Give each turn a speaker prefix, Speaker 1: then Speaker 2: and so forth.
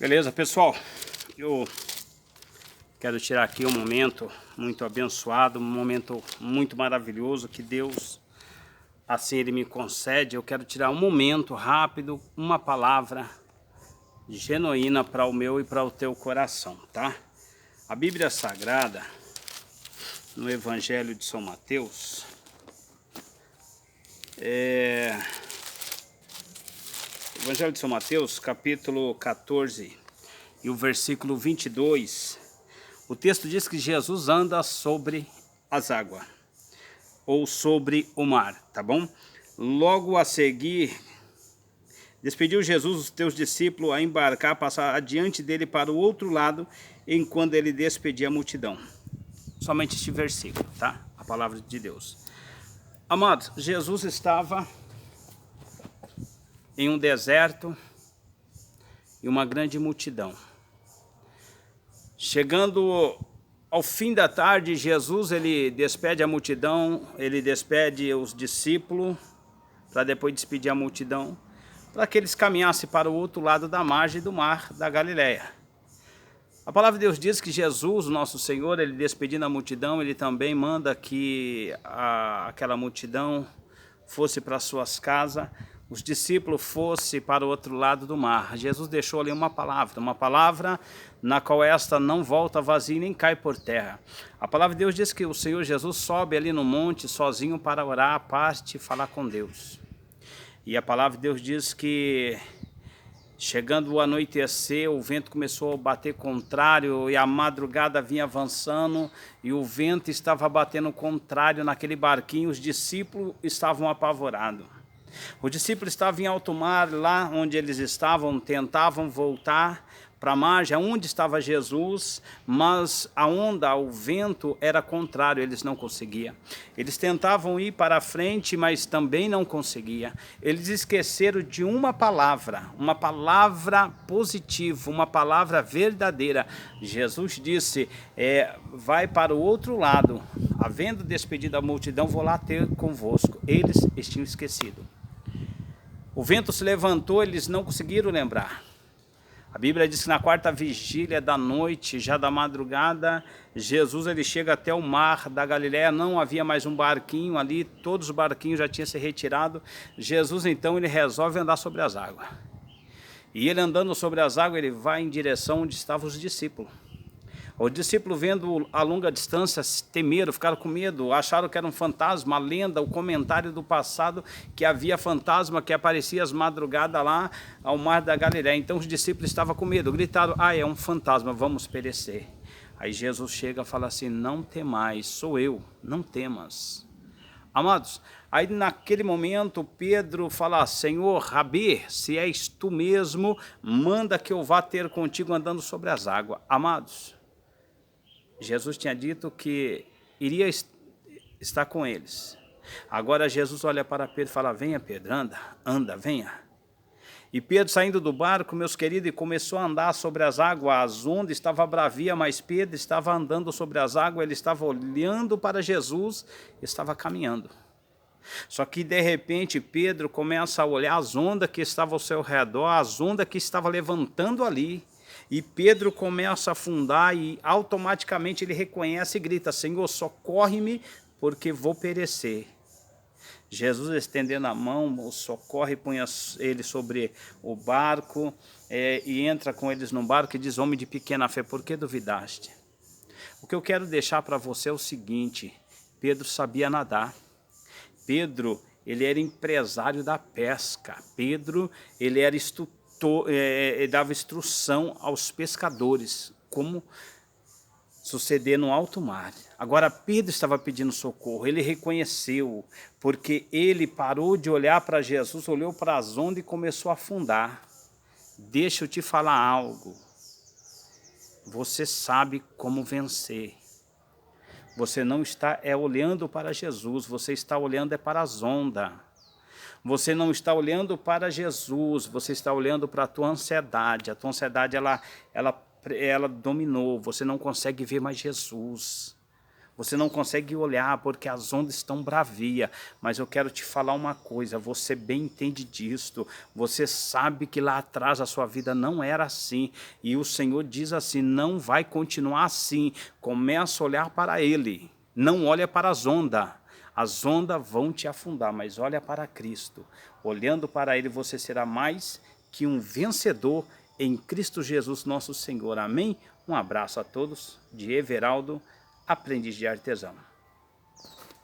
Speaker 1: Beleza, pessoal? Eu quero tirar aqui um momento muito abençoado, um momento muito maravilhoso que Deus, assim Ele me concede. Eu quero tirar um momento rápido, uma palavra genuína para o meu e para o teu coração, tá? A Bíblia Sagrada, no Evangelho de São Mateus, Evangelho de São Mateus, capítulo 14 e o versículo 22, o texto diz que Jesus anda sobre as águas, ou sobre o mar, tá bom? Logo a seguir, despediu Jesus os teus discípulos a embarcar, passar adiante dele para o outro lado, enquanto ele despedia a multidão. Somente este versículo, tá? A palavra de Deus. Amados, Jesus estava em um deserto e uma grande multidão. Chegando ao fim da tarde, Jesus ele despede a multidão, ele despede os discípulos, para depois despedir a multidão, para que eles caminhassem para o outro lado da margem do mar da Galileia. A palavra de Deus diz que Jesus, nosso Senhor, ele despedindo a multidão, ele também manda que aquela multidão fosse para suas casas, os discípulos fossem para o outro lado do mar. Jesus deixou ali uma palavra na qual esta não volta vazia nem cai por terra. A palavra de Deus diz que o Senhor Jesus sobe ali no monte sozinho para orar, a parte e falar com Deus. E a palavra de Deus diz que chegando o anoitecer, o vento começou a bater contrário e a madrugada vinha avançando e o vento estava batendo contrário naquele barquinho. Os discípulos estavam apavorados. Os discípulos estavam em alto mar, lá onde eles estavam, tentavam voltar para a margem, onde estava Jesus, mas a onda, o vento era contrário, eles não conseguiam. Eles tentavam ir para a frente, mas também não conseguiam. Eles esqueceram de uma palavra positiva, uma palavra verdadeira. Jesus disse, vai para o outro lado, havendo despedido a multidão, vou lá ter convosco. Eles tinham esquecido. O vento se levantou, eles não conseguiram lembrar. A Bíblia diz que na quarta vigília da noite, já da madrugada, Jesus ele chega até o mar da Galileia, não havia mais um barquinho ali, todos os barquinhos já tinham se retirado. Jesus então ele resolve andar sobre as águas. E ele andando sobre as águas, ele vai em direção onde estavam os discípulos. Os discípulos vendo a longa distância temeram, ficaram com medo, acharam que era um fantasma, a lenda, o comentário do passado que havia fantasma que aparecia às madrugadas lá ao mar da Galileia. Então os discípulos estavam com medo, gritaram, é um fantasma, vamos perecer. Aí Jesus chega e fala assim, não temais, sou eu, não temas. Amados, aí naquele momento Pedro fala, Senhor, Rabi, se és tu mesmo, manda que eu vá ter contigo andando sobre as águas. Amados, Jesus tinha dito que iria estar com eles. Agora Jesus olha para Pedro e fala, venha Pedro, anda, venha. E Pedro saindo do barco, meus queridos, e começou a andar sobre as águas. As ondas estavam bravias, mas Pedro estava andando sobre as águas, ele estava olhando para Jesus, estava caminhando. Só que de repente Pedro começa a olhar as ondas que estavam ao seu redor, as ondas que estavam levantando ali. E Pedro começa a afundar e automaticamente ele reconhece e grita, Senhor, socorre-me porque vou perecer. Jesus estendendo a mão, o socorre, põe ele sobre o barco e entra com eles no barco e diz, homem de pequena fé, por que duvidaste? O que eu quero deixar para você é o seguinte, Pedro sabia nadar. Pedro, ele era empresário da pesca. Pedro, ele era dava instrução aos pescadores, como suceder no alto mar. Agora Pedro estava pedindo socorro, ele reconheceu, porque ele parou de olhar para Jesus, olhou para as ondas e começou a afundar. Deixa eu te falar algo, você sabe como vencer. Você não está olhando para Jesus, você está olhando para as ondas. Você não está olhando para Jesus, você está olhando para a tua ansiedade. A tua ansiedade, ela dominou, você não consegue ver mais Jesus. Você não consegue olhar porque as ondas estão bravias, mas eu quero te falar uma coisa, você bem entende disto, você sabe que lá atrás a sua vida não era assim, e o Senhor diz assim, não vai continuar assim, começa a olhar para Ele, não olha para as ondas vão te afundar, mas olha para Cristo, olhando para Ele você será mais que um vencedor em Cristo Jesus nosso Senhor, amém? Um abraço a todos, de Everaldo, aprendiz de artesão.